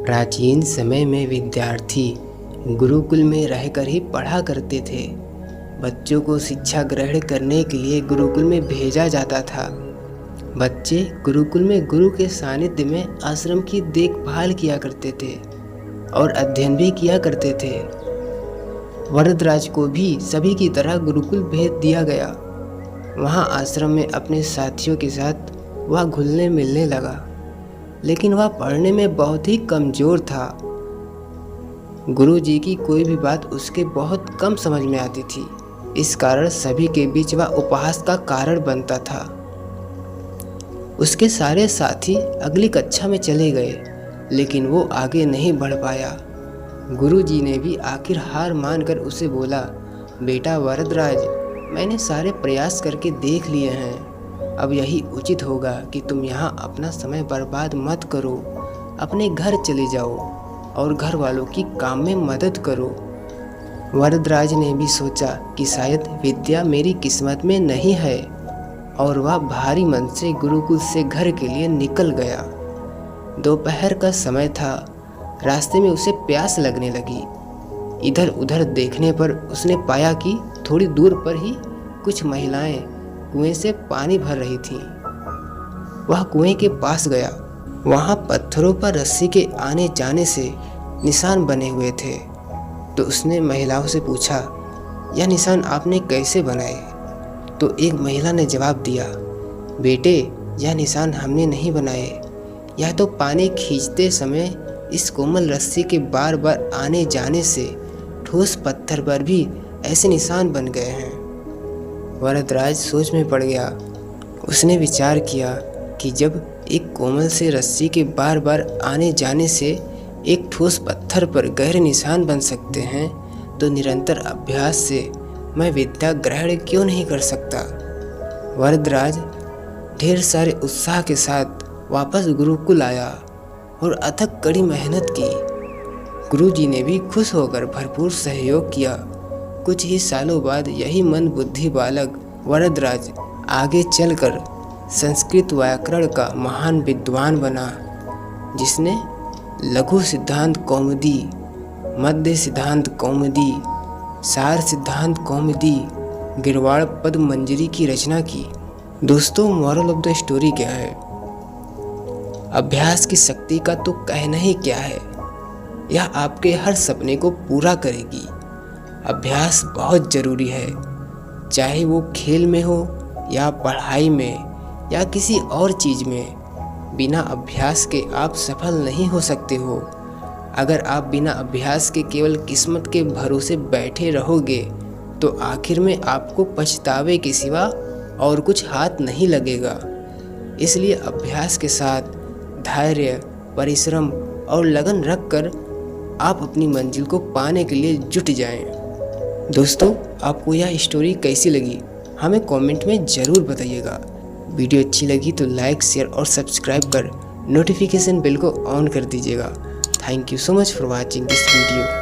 प्राचीन समय में विद्यार्थी गुरुकुल में रहकर ही पढ़ा करते थे। बच्चों को शिक्षा ग्रहण करने के लिए गुरुकुल में भेजा जाता था। बच्चे गुरुकुल में गुरु के सानिध्य में आश्रम की देखभाल किया करते थे और अध्ययन भी किया करते थे। वरदराज को भी सभी की तरह गुरुकुल भेज दिया गया। वहाँ आश्रम में अपने साथियों के साथ वह घुलने मिलने लगा, लेकिन वह पढ़ने में बहुत ही कमज़ोर था। गुरु जी की कोई भी बात उसके बहुत कम समझ में आती थी। इस कारण सभी के बीच वह उपहास का कारण बनता था। उसके सारे साथी अगली कक्षा में चले गए, लेकिन वो आगे नहीं बढ़ पाया। गुरु जी ने भी आखिर हार मानकर उसे बोला, बेटा वरदराज, मैंने सारे प्रयास करके देख लिए हैं। अब यही उचित होगा कि तुम यहाँ अपना समय बर्बाद मत करो। अपने घर चले जाओ और घर वालों की काम में मदद करो। वरदराज ने भी सोचा कि शायद विद्या मेरी किस्मत में नहीं है, और वह भारी मन से गुरुकुल से घर के लिए निकल गया। दोपहर का समय था। रास्ते में उसे प्यास लगने लगी। इधर उधर देखने पर उसने पाया कि थोड़ी दूर पर ही कुछ महिलाएं कुएं से पानी भर रही थीं। वह कुएं के पास गया। वहां पत्थरों पर रस्सी के आने जाने से निशान बने हुए थे। तो उसने महिलाओं से पूछा, यह निशान आपने कैसे बनाए? तो एक महिला ने जवाब दिया, बेटे, यह निशान हमने नहीं बनाए। यह तो पानी खींचते समय इस कोमल रस्सी के बार बार आने जाने से ठोस पत्थर पर भी ऐसे निशान बन गए हैं। वरदराज सोच में पड़ गया। उसने विचार किया कि जब एक कोमल से रस्सी के बार बार आने जाने से एक ठोस पत्थर पर गहरे निशान बन सकते हैं, तो निरंतर अभ्यास से मैं विद्या ग्रहण क्यों नहीं कर सकता। वरदराज ढेर सारे उत्साह के साथ वापस गुरुकुल आया और अथक कड़ी मेहनत की। गुरुजी ने भी खुश होकर भरपूर सहयोग किया। कुछ ही सालों बाद यही मन बुद्धि बालक वरदराज आगे चलकर संस्कृत व्याकरण का महान विद्वान बना, जिसने लघु सिद्धांत कौमुदी, मध्य सिद्धांत कौमुदी, सार सिद्धांत कौमुदी, गिरवाड़ पद मंजरी की रचना की। दोस्तों, मॉरल ऑफ द स्टोरी क्या है? अभ्यास की शक्ति का तो कहना ही क्या है। यह आपके हर सपने को पूरा करेगी। अभ्यास बहुत ज़रूरी है, चाहे वो खेल में हो या पढ़ाई में या किसी और चीज़ में। बिना अभ्यास के आप सफल नहीं हो सकते हो। अगर आप बिना अभ्यास के केवल किस्मत के भरोसे बैठे रहोगे, तो आखिर में आपको पछतावे के सिवा और कुछ हाथ नहीं लगेगा। इसलिए अभ्यास के साथ धैर्य, परिश्रम और लगन रखकर आप अपनी मंजिल को पाने के लिए जुट जाएं। दोस्तों, आपको यह स्टोरी कैसी लगी हमें कमेंट में ज़रूर बताइएगा। वीडियो अच्छी लगी तो लाइक, शेयर और सब्सक्राइब कर नोटिफिकेशन बेल को ऑन कर दीजिएगा। Thank you so much for watching this video.